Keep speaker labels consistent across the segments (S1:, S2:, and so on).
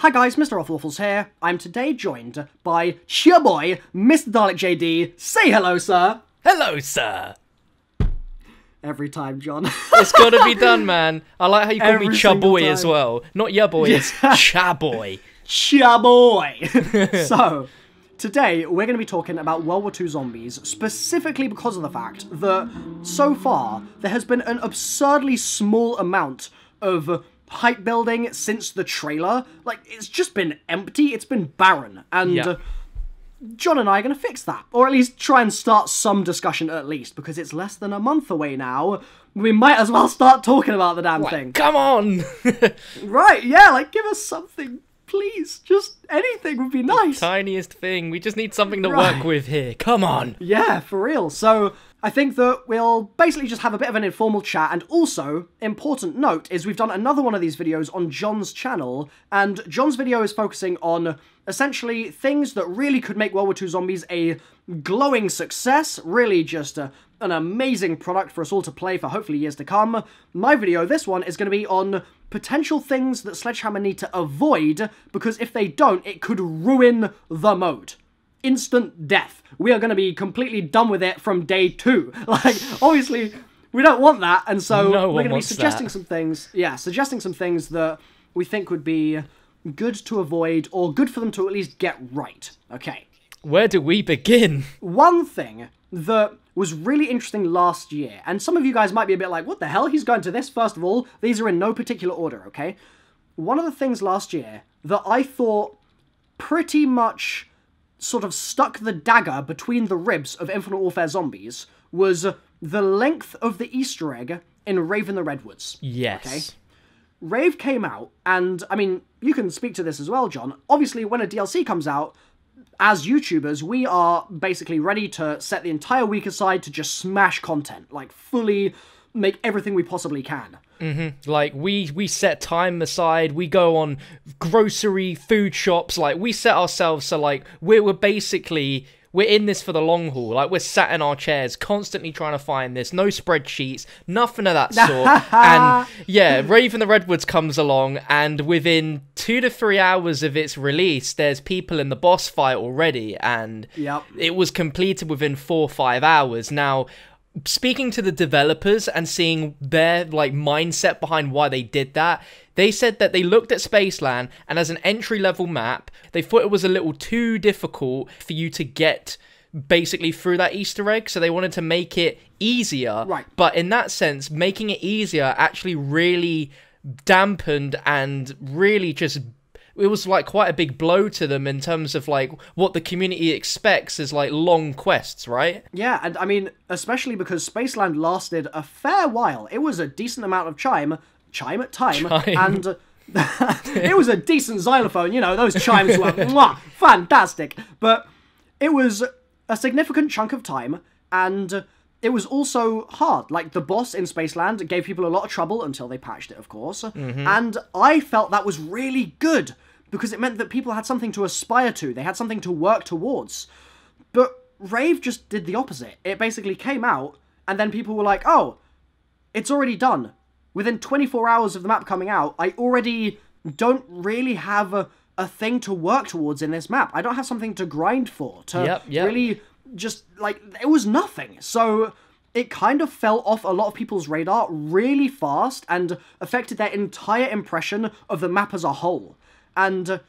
S1: Hi guys, MrRoflWaffles here. I'm today joined by your boy, Mr. Dalek JD. Say hello, sir.
S2: Hello, sir.
S1: Every time, John.
S2: It's gotta be done, man. I like how you call me Chaboy as
S1: time.
S2: well. Not ya boy, it's Chaboy.
S1: Chaboy. So, today we're going to be talking about World War II Zombies, specifically because of the fact that, so far, there has been an absurdly small amount of hype building since the trailer. Like, it's just been empty, it's been barren, and John and I are going to fix that, or at least try and start some discussion at least, because it's less than a month away now. We might as well start talking about the damn thing.
S2: Come on!
S1: Right, yeah, like, give us something, please. Just anything would be nice.
S2: The tiniest thing. We just need something to work with here. Come on!
S1: Yeah, for real. So, I think that we'll basically just have a bit of an informal chat, and also, important note, is we've done another one of these videos on John's channel, and John's video is focusing on, essentially, things that really could make World War II Zombies a glowing success, really just an amazing product for us all to play for hopefully years to come. My video, this one, is going to be on potential things that Sledgehammer need to avoid, because if they don't, it could ruin the mode. Instant death. We are going to be completely done with it from day 2. Like, obviously, we don't want that, and so we're going to be suggesting some things. Yeah, suggesting some things that we think would be good to avoid, or good for them to at least get right. Okay.
S2: Where do we begin?
S1: One thing that was really interesting last year, and some of you guys might be a bit like, what the hell? He's going to this first of all. These are in no particular order, okay? One of the things last year that I thought pretty much sort of stuck the dagger between the ribs of Infinite Warfare Zombies was the length of the Easter egg in Rave in the Redwoods.
S2: Yes.
S1: Okay? Rave came out, and, I mean, you can speak to this as well, John. Obviously, when a DLC comes out, as YouTubers, we are basically ready to set the entire week aside to just smash content. Like, fully make everything we possibly can.
S2: Like, we set time aside, we go on grocery, food shops, like, we set ourselves, so, like, we're basically... We're in this for the long haul. Like, we're sat in our chairs, constantly trying to find this. No spreadsheets, nothing of that sort. And, yeah, Rave in the Redwoods comes along, and within 2 to 3 hours of its release, there's people in the boss fight already, and it was completed within 4 or 5 hours. Now, speaking to the developers and seeing their, like, mindset behind why they did that, they said that they looked at Spaceland, and as an entry-level map, they thought it was a little too difficult for you to get basically through that Easter egg, so they wanted to make it easier.
S1: Right.
S2: But in that sense, making it easier actually really dampened and really just... It was, like, quite a big blow to them in terms of, like, what the community expects is, like, long quests, right?
S1: Yeah, and, I mean, especially because Spaceland lasted a fair while. It was a decent amount of time, and it was a decent xylophone, you know, those chimes were mwah, fantastic. But it was a significant chunk of time, and it was also hard. Like, the boss in Spaceland gave people a lot of trouble until they patched it, of course. And I felt that was really good, because it meant that people had something to aspire to. They had something to work towards. But Rave just did the opposite. It basically came out, and then people were like, oh, it's already done. Within 24 hours of the map coming out, I already don't really have a thing to work towards in this map. I don't have something to grind for, to really just, like, it was nothing. So it kind of fell off a lot of people's radar really fast and affected their entire impression of the map as a whole. And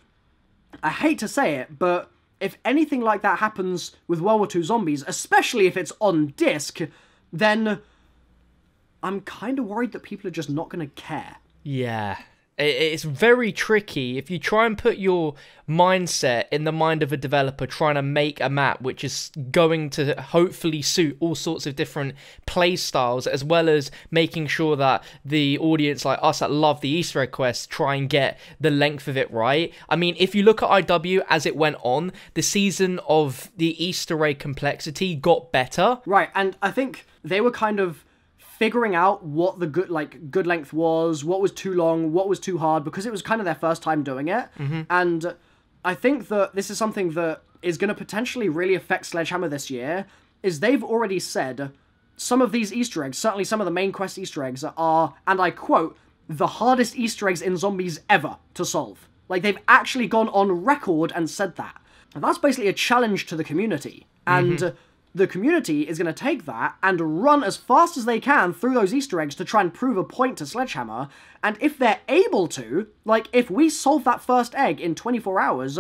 S1: I hate to say it, but if anything like that happens with World War II Zombies, especially if it's on disc, then I'm kind of worried that people are just not going to care.
S2: Yeah. It's very tricky if you try and put your mindset in the mind of a developer trying to make a map which is going to hopefully suit all sorts of different play styles, as well as making sure that the audience like us that love the Easter egg quests try and get the length of it right. I mean, if you look at IW as it went on, the season of the Easter egg complexity got better.
S1: Right, and I think they were kind of figuring out what the good length was, what was too long, what was too hard, because it was kind of their first time doing it. And I think that this is something that is going to potentially really affect Sledgehammer this year, is they've already said some of these Easter eggs, certainly some of the main quest Easter eggs, are, and I quote, the hardest Easter eggs in Zombies ever to solve. Like, they've actually gone on record and said that. And that's basically a challenge to the community. And the community is going to take that and run as fast as they can through those Easter eggs to try and prove a point to Sledgehammer. And if they're able to, like, if we solve that first egg in 24 hours,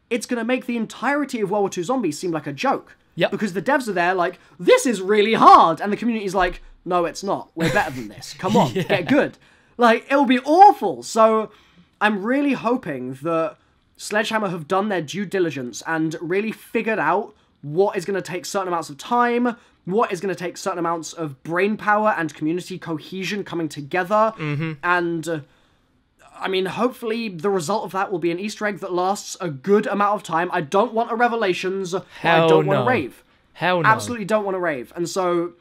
S1: it's going to make the entirety of WW2 Zombies seem like a joke.
S2: Yep.
S1: Because the devs are there like, this is really hard. And the community's like, no, it's not. We're better than this. Come on, get good. Like, it'll be awful. So I'm really hoping that Sledgehammer have done their due diligence and really figured out what is going to take certain amounts of time, what is going to take certain amounts of brain power and community cohesion coming together. And, I mean, hopefully the result of that will be an Easter egg that lasts a good amount of time. I don't want a Revelations. I don't want a rave.
S2: Hell no.
S1: Absolutely don't want a rave. And so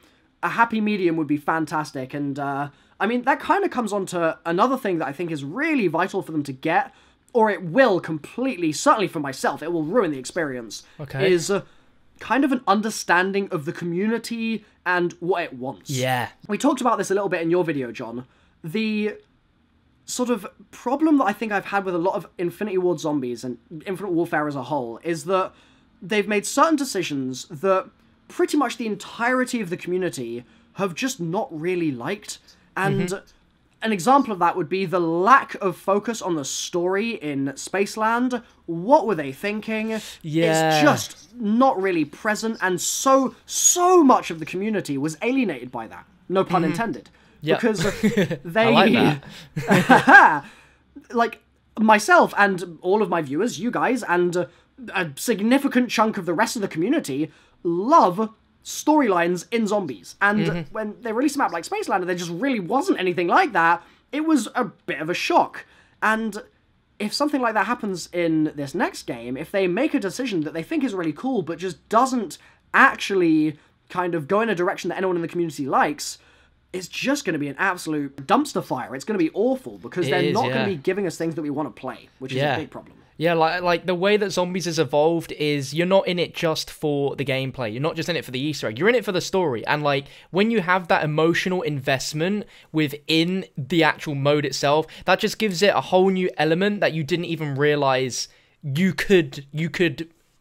S1: a happy medium would be fantastic. And, I mean, that kind of comes on to another thing that I think is really vital for them to get, or it will completely, certainly for myself, it will ruin the experience, is kind of an understanding of the community and what it wants.
S2: Yeah.
S1: We talked about this a little bit in your video, John. The sort of problem that I think I've had with a lot of Infinity Ward Zombies and Infinite Warfare as a whole is that they've made certain decisions that pretty much the entirety of the community have just not really liked. And an example of that would be the lack of focus on the story in Spaceland. What were they thinking?
S2: Yeah.
S1: It's just not really present, and so much of the community was alienated by that. No pun intended.
S2: Yep.
S1: Because they...
S2: I like that.
S1: like, myself and all of my viewers, you guys, and a significant chunk of the rest of the community love storylines in zombies. And when they released a map like Spaceland and there just really wasn't anything like that, it was a bit of a shock. And if something like that happens in this next game, if they make a decision that they think is really cool but just doesn't actually kind of go in a direction that anyone in the community likes, it's just going to be an absolute dumpster fire. It's going to be awful because they're not going to be giving us things that we want to play, which is a big problem.
S2: Yeah, like the way that Zombies has evolved is you're not in it just for the gameplay. You're not just in it for the Easter egg. You're in it for the story. And like when you have that emotional investment within the actual mode itself, that just gives it a whole new element that you didn't even realize you could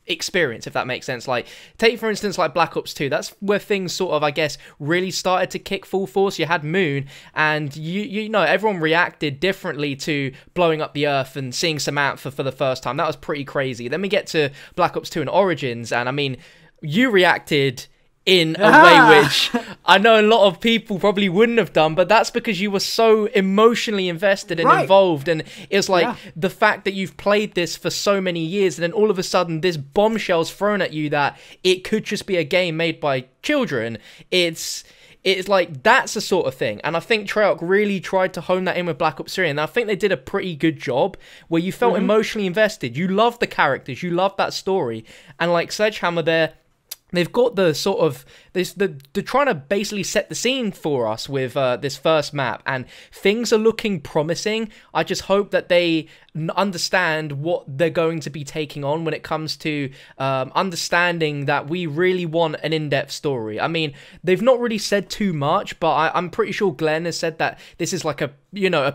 S2: experience, if that makes sense. Like, take for instance like Black Ops 2. That's where things sort of, I guess, really started to kick full force. You had Moon, and you know, everyone reacted differently to blowing up the Earth and seeing Samantha for the first time. That was pretty crazy. Then we get to Black Ops 2 and Origins, and I mean, you reacted in a way which I know a lot of people probably wouldn't have done, but that's because you were so emotionally invested and involved, and it's like the fact that you've played this for so many years and then all of a sudden this bombshell's thrown at you that it could just be a game made by children. It's like, that's the sort of thing. And I think Treyarch really tried to hone that in with Black Ops 3, and I think they did a pretty good job where you felt emotionally invested. You loved the characters, you loved that story, and like Sledgehammer there, they've got the sort of they're trying to basically set the scene for us with this first map, and things are looking promising. I just hope that they understand what they're going to be taking on when it comes to understanding that we really want an in-depth story. I mean, they've not really said too much, but I'm pretty sure Glenn has said that this is like a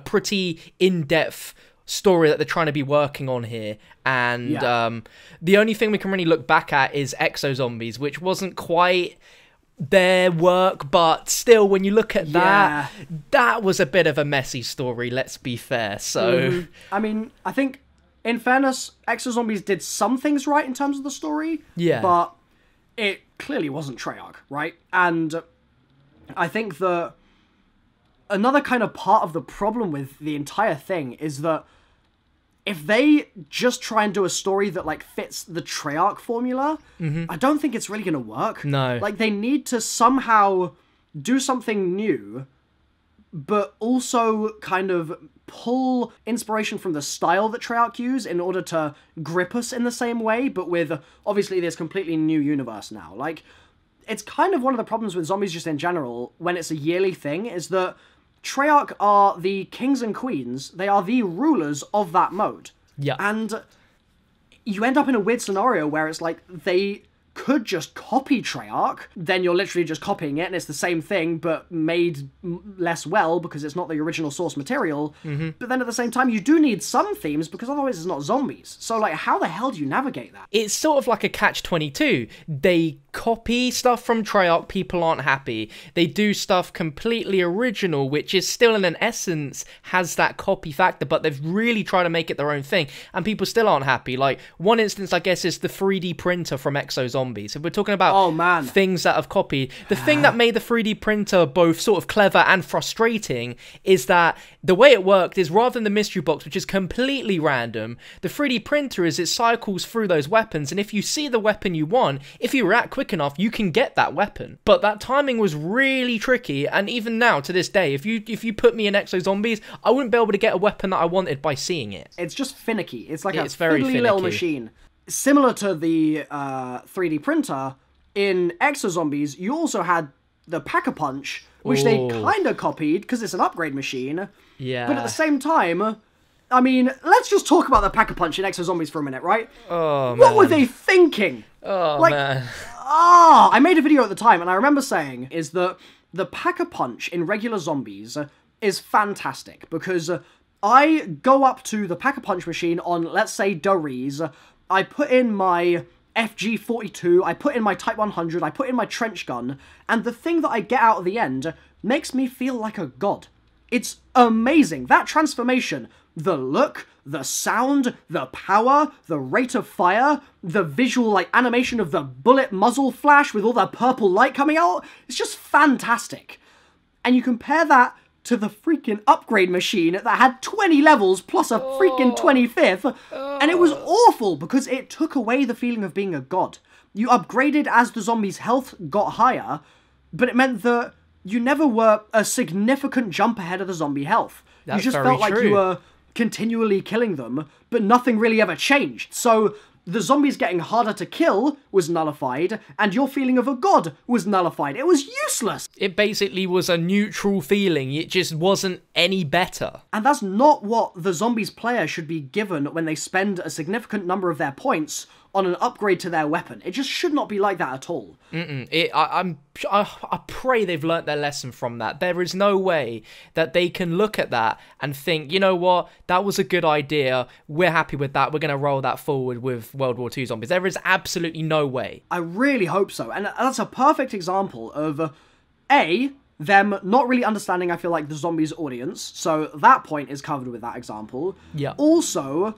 S2: pretty in-depth story that they're trying to be working on here. And the only thing we can really look back at is Exo Zombies, which wasn't quite their work, but still, when you look at that was a bit of a messy story, let's be fair. So
S1: I mean, I think in fairness, Exo Zombies did some things right in terms of the story, but it clearly wasn't Treyarch, right? And I think that another kind of part of the problem with the entire thing is that if they just try and do a story that like fits the Treyarch formula, I don't think it's really going to work.
S2: No.
S1: Like, they need to somehow do something new, but also kind of pull inspiration from the style that Treyarch use in order to grip us in the same way, but with obviously this completely new universe now. Like, it's kind of one of the problems with Zombies just in general when it's a yearly thing, is that Treyarch are the kings and queens. They are the rulers of that mode.
S2: Yeah.
S1: And you end up in a weird scenario where it's like they could just copy Treyarch, then you're literally just copying it and it's the same thing but made less well because it's not the original source material. But then at the same time, you do need some themes because otherwise it's not zombies. So like, how the hell do you navigate that?
S2: It's sort of like a catch-22. They copy stuff from Treyarch, people aren't happy. They do stuff completely original, which is still in an essence has that copy factor, but they've really tried to make it their own thing, and people still aren't happy. Like, one instance, I guess, is the 3D printer from Zombies. If we're talking about things that have copied, the thing that made the 3D printer both sort of clever and frustrating is that the way it worked is, rather than the mystery box, which is completely random, the 3D printer is it cycles through those weapons, and if you see the weapon you want, if you react quick enough, you can get that weapon. But that timing was really tricky, and even now, to this day, if you put me in Zombies, I wouldn't be able to get a weapon that I wanted by seeing it.
S1: It's just finicky. It's like
S2: it's
S1: a
S2: very
S1: fiddly little machine. Similar to the 3D printer, in Zombies, you also had the Pack-a-Punch, which they kind of copied because it's an upgrade machine.
S2: Yeah.
S1: But at the same time, I mean, let's just talk about the Pack-a-Punch in Zombies for a minute, right?
S2: Oh, man.
S1: What were they thinking?
S2: Oh, man.
S1: I made a video at the time, and I remember saying is that the Pack-a-Punch in regular Zombies is fantastic because I go up to the Pack-a-Punch machine on, let's say, Doriz. I put in my FG42, I put in my Type 100, I put in my trench gun, and the thing that I get out at the end makes me feel like a god. It's amazing. That transformation, the look, the sound, the power, the rate of fire, the visual like animation of the bullet muzzle flash with all that purple light coming out, it's just fantastic. And you compare that to the freaking upgrade machine that had 20 levels plus a freaking 25th, and it was awful because it took away the feeling of being a god. You upgraded as the zombies' health got higher, but it meant that you never were a significant jump ahead of the zombie health.
S2: That's
S1: you just
S2: very
S1: felt like
S2: true.
S1: you were continually killing them, but nothing really ever changed. So the zombies getting harder to kill was nullified, and your feeling of a god was nullified. It was useless.
S2: It basically was a neutral feeling. It just wasn't any better.
S1: And that's not what the zombies player should be given when they spend a significant number of their points on an upgrade to their weapon. It just should not be like that at all.
S2: I pray they've learnt their lesson from that. There is no way that they can look at that and think, you know what, that was a good idea. We're happy with that. We're going to roll that forward with WW2 Zombies. There is absolutely no way.
S1: I really hope so. And that's a perfect example of, them not really understanding, I feel like, the zombies audience. So that point is covered with that example.
S2: Yeah.
S1: Also,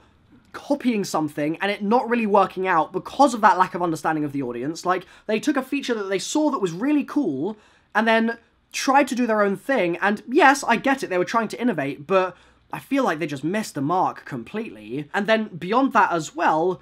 S1: copying something and it not really working out because of that lack of understanding of the audience. Like, they took a feature that they saw that was really cool and then tried to do their own thing. And yes, I get it, they were trying to innovate, but I feel like they just missed the mark completely. And then beyond that as well,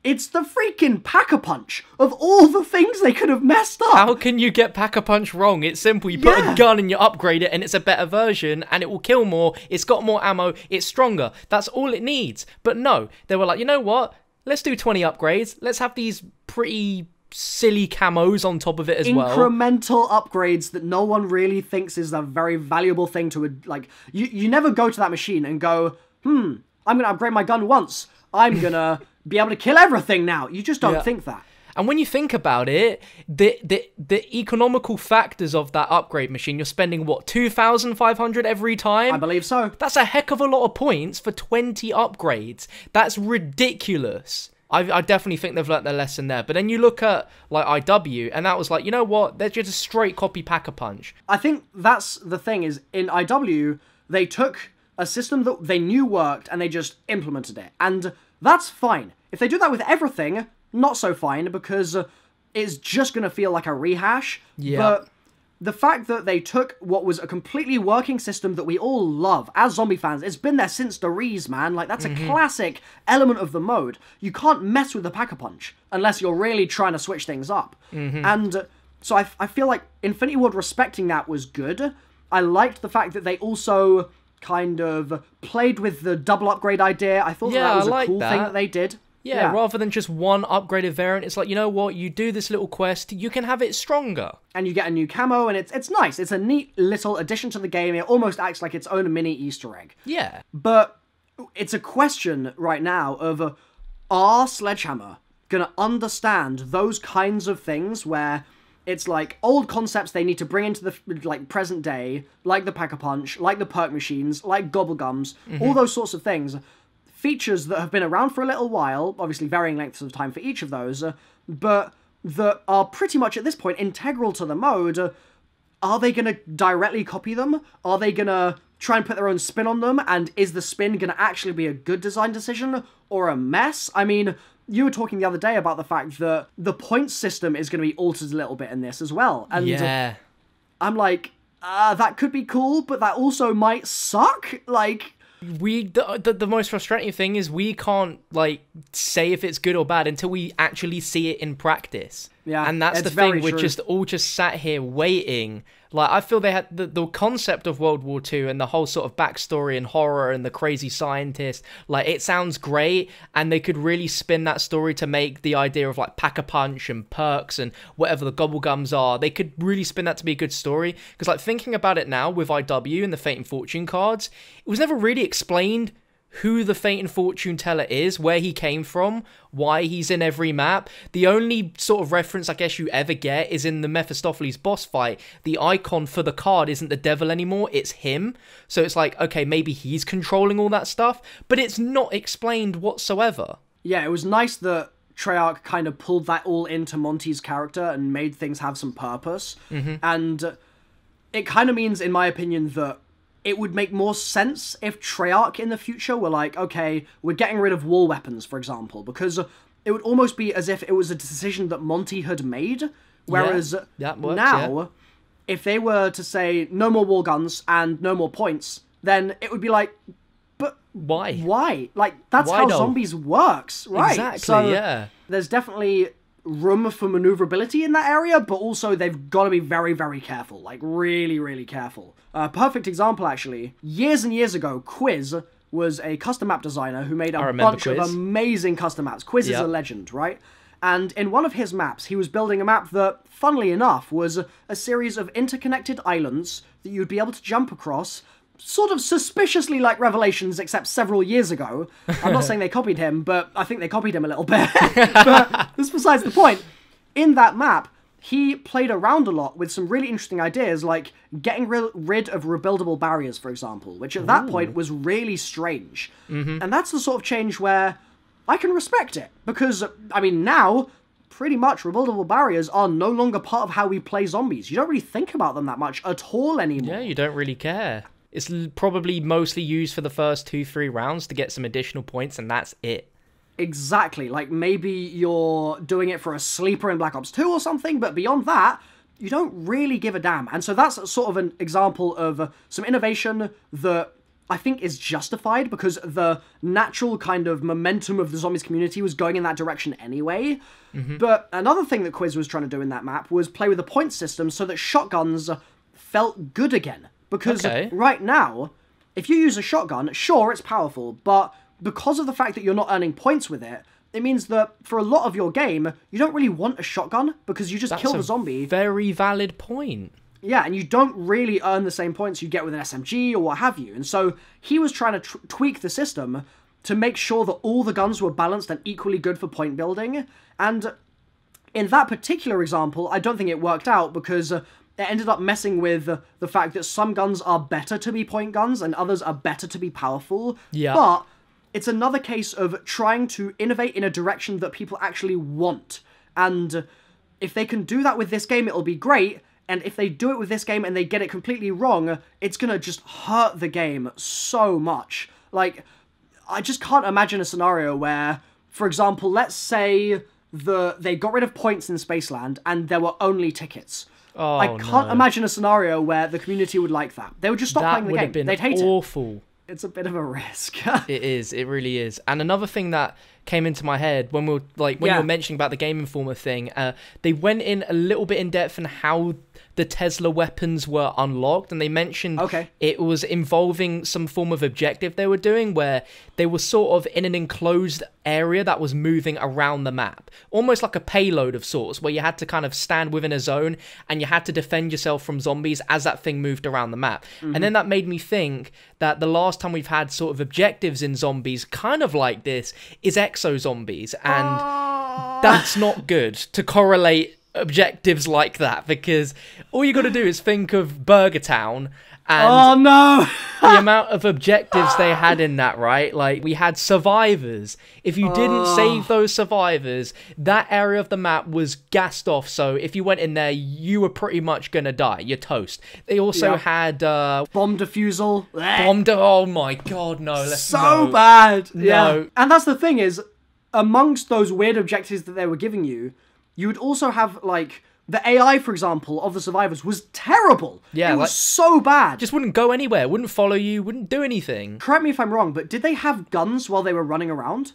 S1: it's the freaking Pack-a-Punch of all the things they could have messed up.
S2: How can you get Pack-a-Punch wrong? It's simple. You put a gun and you upgrade it and it's a better version and it will kill more. It's got more ammo. It's stronger. That's all it needs. But no, they were like, you know what? Let's do 20 upgrades. Let's have these pretty silly camos on top of it as well.
S1: Incremental upgrades that no one really thinks is a very valuable thing to, like, you never go to that machine and go, I'm going to upgrade my gun once. I'm going to be able to kill everything now. You just don't think that.
S2: And when you think about it, the economical factors of that upgrade machine, you're spending, what, 2,500 every time?
S1: I believe so.
S2: That's a heck of a lot of points for 20 upgrades. That's ridiculous. I definitely think they've learnt their lesson there. But then you look at, like, IW, and that was like, you know what? They're just a straight copy Pack-a-Punch.
S1: I think that's the thing, is in IW, they took a system that they knew worked, and they just implemented it. And that's fine. If they do that with everything, not so fine, because it's just going to feel like a rehash.
S2: Yeah.
S1: But the fact that they took what was a completely working system that we all love as zombie fans, it's been there since the Rees, man. Like, that's a classic element of the mode. You can't mess with the Pack-a-Punch unless you're really trying to switch things up. And so I feel like Infinity Ward respecting that was good. I liked the fact that they also kind of played with the double upgrade idea. I thought that was a cool thing that they did.
S2: Yeah, rather than just one upgraded variant, it's like, you know what, you do this little quest, you can have it stronger. And
S1: you get a new camo, and it's nice. It's a neat little addition to the game. It almost acts like its own mini Easter egg.
S2: Yeah.
S1: But it's a question right now of, are Sledgehammer gonna understand those kinds of things where it's like old concepts they need to bring into the like present day, like the Pack-a-Punch, like the perk machines, like Gobblegums, all those sorts of things. Features that have been around for a little while, obviously varying lengths of time for each of those, but that are pretty much at this point integral to the mode. Are they going to directly copy them? Are they going to try and put their own spin on them? And is the spin going to actually be a good design decision or a mess? I mean, you were talking the other day about the fact that the point system is going to be altered a little bit in this as well. And
S2: yeah.
S1: I'm like, that could be cool, but that also might suck. Like,
S2: the most frustrating thing is we can't like say if it's good or bad until we actually see it in practice.
S1: Yeah,
S2: and that's the thing. We're just all just sat here waiting. Like, I feel they had the concept of World War II and the whole sort of backstory and horror and the crazy scientist. Like, it sounds great, and they could really spin that story to make the idea of like Pack-a-Punch and perks and whatever the Gobblegums are. They could really spin that to be a good story. Because like thinking about it now with IW and the Fate and Fortune cards, it was never really explained who the Fate and Fortune teller is, where he came from, why he's in every map. The only sort of reference I guess you ever get is in the Mephistopheles boss fight. The icon for the card isn't the devil anymore, it's him. So it's like, okay, maybe he's controlling all that stuff, but it's not explained whatsoever.
S1: Yeah, it was nice that Treyarch kind of pulled that all into Monty's character and made things have some purpose. And it kind of means, in my opinion, that it would make more sense if Treyarch in the future were like, okay, we're getting rid of wall weapons, for example, because it would almost be as if it was a decision that Monty had made, whereas now, if they were to say no more wall guns and no more points, then it would be like, but
S2: why?
S1: Why? Like, that's how Zombies works, right?
S2: Exactly,
S1: so
S2: yeah.
S1: There's definitely room for maneuverability in that area, but also they've got to be very, very careful. Like, really, really careful. Perfect example, actually. Years and years ago, Quiz was a custom map designer who made a bunch of amazing custom maps. Quiz is a legend, right? And in one of his maps, he was building a map that, funnily enough, was a series of interconnected islands that you'd be able to jump across, sort of suspiciously like Revelations, except several years ago. I'm not saying they copied him, but I think they copied him a little bit. But that's besides the point. In that map, he played around a lot with some really interesting ideas, like getting rid of rebuildable barriers, for example, which at that point was really strange. And that's the sort of change where I can respect it, because, I mean, now, pretty much rebuildable barriers are no longer part of how we play zombies. You don't really think about them that much at all anymore.
S2: Yeah, you don't really care. It's probably mostly used for the first 2-3 rounds to get some additional points, and that's it.
S1: Exactly. Like, maybe you're doing it for a sleeper in Black Ops 2 or something, but beyond that, you don't really give a damn. And so that's sort of an example of some innovation that I think is justified, because the natural kind of momentum of the zombies community was going in that direction anyway. But another thing that Quiz was trying to do in that map was play with the point system so that shotguns felt good again. Because right now, if you use a shotgun, sure, it's powerful, but because of the fact that you're not earning points with it, it means that for a lot of your game, you don't really want a shotgun, because you just kill the zombie.
S2: Very valid point.
S1: Yeah, and you don't really earn the same points you get with an SMG or what have you. And so he was trying to tweak the system to make sure that all the guns were balanced and equally good for point building. And in that particular example, I don't think it worked out, because it ended up messing with the fact that some guns are better to be point guns and others are better to be powerful.
S2: Yeah.
S1: But it's another case of trying to innovate in a direction that people actually want. And if they can do that with this game, it'll be great. And if they do it with this game and they get it completely wrong, it's gonna just hurt the game so much. Like, I just can't imagine a scenario where, for example, let's say they got rid of points in Spaceland and there were only tickets.
S2: Oh,
S1: I can't imagine a scenario where the community would like that. They would just stop playing the game.
S2: Been
S1: They'd hate
S2: awful.
S1: It's a bit of a risk.
S2: It is. It really is. And another thing that came into my head when you were mentioning about the Game Informer thing, they went in a little bit in depth on how the Tesla weapons were unlocked, and they mentioned it was involving some form of objective they were doing, where they were sort of in an enclosed area that was moving around the map, almost like a payload of sorts, where you had to kind of stand within a zone and you had to defend yourself from zombies as that thing moved around the map. And then that made me think that the last time we've had sort of objectives in zombies kind of like this is Exo Zombies, and That's not good to correlate objectives like that, because all you got to do is think of Burger Town and the amount of objectives they had in that, right? Like, we had survivors. If you didn't save those survivors, that area of the map was gassed off, so if you went in there, you were pretty much gonna die. You're toast. They also had
S1: bomb defusal.
S2: Oh my god, no.
S1: So bad.
S2: No.
S1: Yeah. And that's the thing is, amongst those weird objectives that they were giving you, you would also have, like, the AI, for example, of the survivors was terrible. Yeah, it was so bad.
S2: Just wouldn't go anywhere, wouldn't follow you, wouldn't do anything.
S1: Correct me if I'm wrong, but did they have guns while they were running around?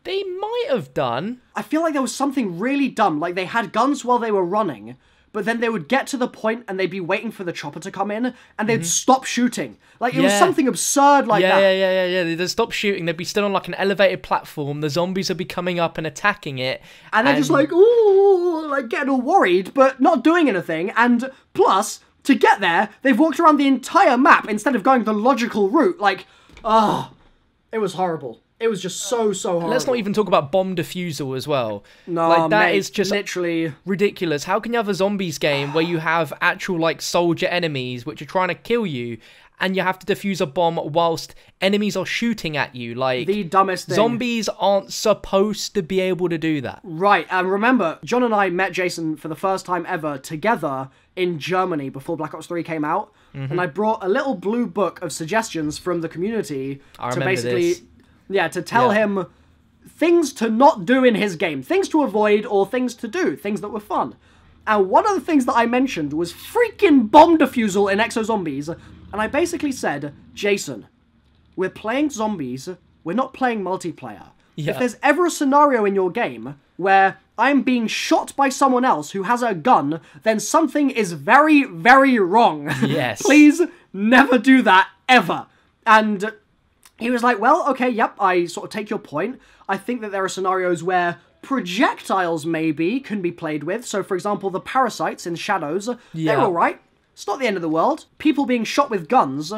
S2: They might have done.
S1: I feel like there was something really dumb. Like, they had guns while they were running, but then they would get to the point and they'd be waiting for the chopper to come in, and they'd stop shooting. Like, it was something absurd like that.
S2: Yeah. They'd stop shooting. They'd be still on, like, an elevated platform. The zombies would be coming up and attacking it.
S1: And they're just like, ooh, like, getting all worried, but not doing anything. And plus, to get there, they've walked around the entire map instead of going the logical route. Like, it was horrible. It was just so horrible.
S2: Let's not even talk about bomb defusal as well.
S1: No,
S2: like, that
S1: mate,
S2: is just
S1: literally
S2: ridiculous. How can you have a zombies game where you have actual, like, soldier enemies which are trying to kill you, and you have to defuse a bomb whilst enemies are shooting at you? Like,
S1: the dumbest thing.
S2: Zombies aren't supposed to be able to do that.
S1: Right, and remember, John and I met Jason for the first time ever together in Germany before Black Ops 3 came out, and I brought a little blue book of suggestions from the community to basically...
S2: this.
S1: Yeah, to tell him things to not do in his game. Things to avoid or things to do. Things that were fun. And one of the things that I mentioned was freaking bomb defusal in Exo Zombies. And I basically said, Jason, we're playing zombies. We're not playing multiplayer. Yeah. If there's ever a scenario in your game where I'm being shot by someone else who has a gun, then something is very, very wrong.
S2: Yes.
S1: Please never do that, ever. And... he was like, well, okay, yep, I sort of take your point. I think that there are scenarios where projectiles, maybe, can be played with. So, for example, the parasites in Shadows, they're alright. It's not the end of the world. People being shot with guns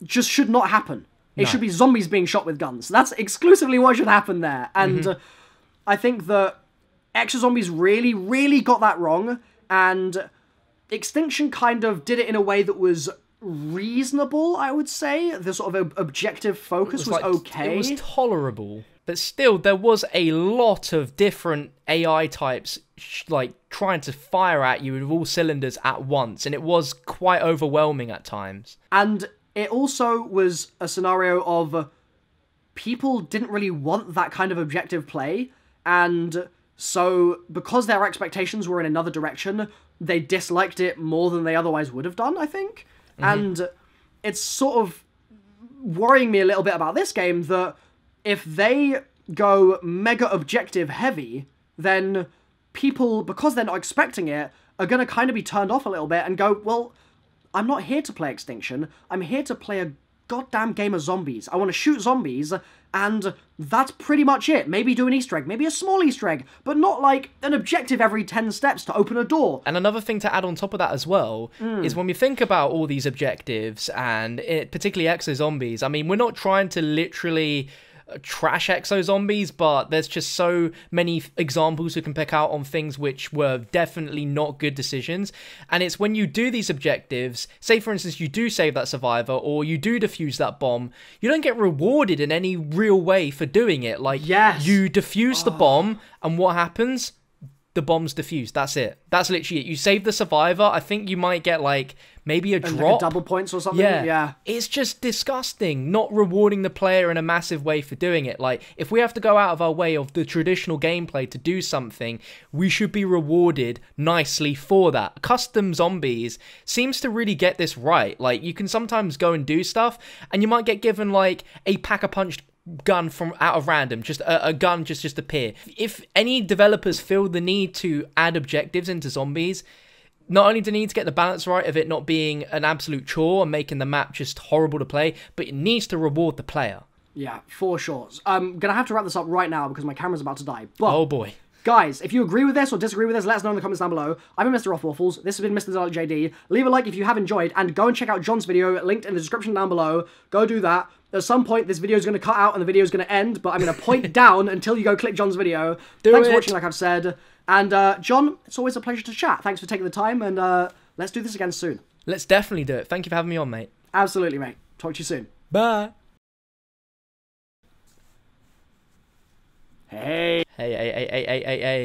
S1: just should not happen. It should be zombies being shot with guns. That's exclusively what should happen there. And I think that Exo Zombies really, really got that wrong. And Extinction kind of did it in a way that was... reasonable, I would say. The sort of objective focus was okay.
S2: It was tolerable, but still there was a lot of different AI types like trying to fire at you with all cylinders at once, and it was quite overwhelming at times.
S1: And it also was a scenario of people didn't really want that kind of objective play, and so because their expectations were in another direction, they disliked it more than they otherwise would have done, I think. And it's sort of worrying me a little bit about this game that if they go mega objective heavy, then people, because they're not expecting it, are going to kind of be turned off a little bit and go, well, I'm not here to play Extinction. I'm here to play a goddamn game of zombies. I want to shoot zombies, and that's pretty much it. Maybe do an Easter egg, maybe a small Easter egg, but not like an objective every 10 steps to open a door.
S2: And another thing to add on top of that as well is when we think about all these objectives, and particularly Exo Zombies, I mean, we're not trying to literally trash Exo Zombies, but there's just so many examples we can pick out on things which were definitely not good decisions. And it's when you do these objectives, say for instance you do save that survivor or you do defuse that bomb, you don't get rewarded in any real way for doing it. Like, you defuse the bomb, and what happens? The bomb's defused. That's it. That's literally it. You save the survivor. I think you might get like maybe a drop,
S1: like a double points or something. Yeah.
S2: It's just disgusting. Not rewarding the player in a massive way for doing it. Like, if we have to go out of our way of the traditional gameplay to do something, we should be rewarded nicely for that. Custom Zombies seems to really get this right. Like, you can sometimes go and do stuff, and you might get given like a pack-a-punch gun from out of random, just a gun just appear. If any developers feel the need to add objectives into Zombies, not only do they need to get the balance right of it not being an absolute chore and making the map just horrible to play, but it needs to reward the player.
S1: Yeah, for sure. I'm gonna have to wrap this up right now because my camera's about to die. But
S2: oh boy.
S1: Guys, if you agree with this or disagree with this, let us know in the comments down below. I've been MrRoflWaffles. This has been Mr. JD. Leave a like if you have enjoyed, and go and check out John's video, linked in the description down below. Go do that. At some point, this video is going to cut out and the video is going to end, but I'm going to point down until you go click John's video. Thanks for watching, like I've said. And, John, it's always a pleasure to chat. Thanks for taking the time, and let's do this again soon.
S2: Let's definitely do it. Thank you for having me on, mate.
S1: Absolutely, mate. Talk to you soon.
S2: Bye.
S1: Hey.
S2: Hey.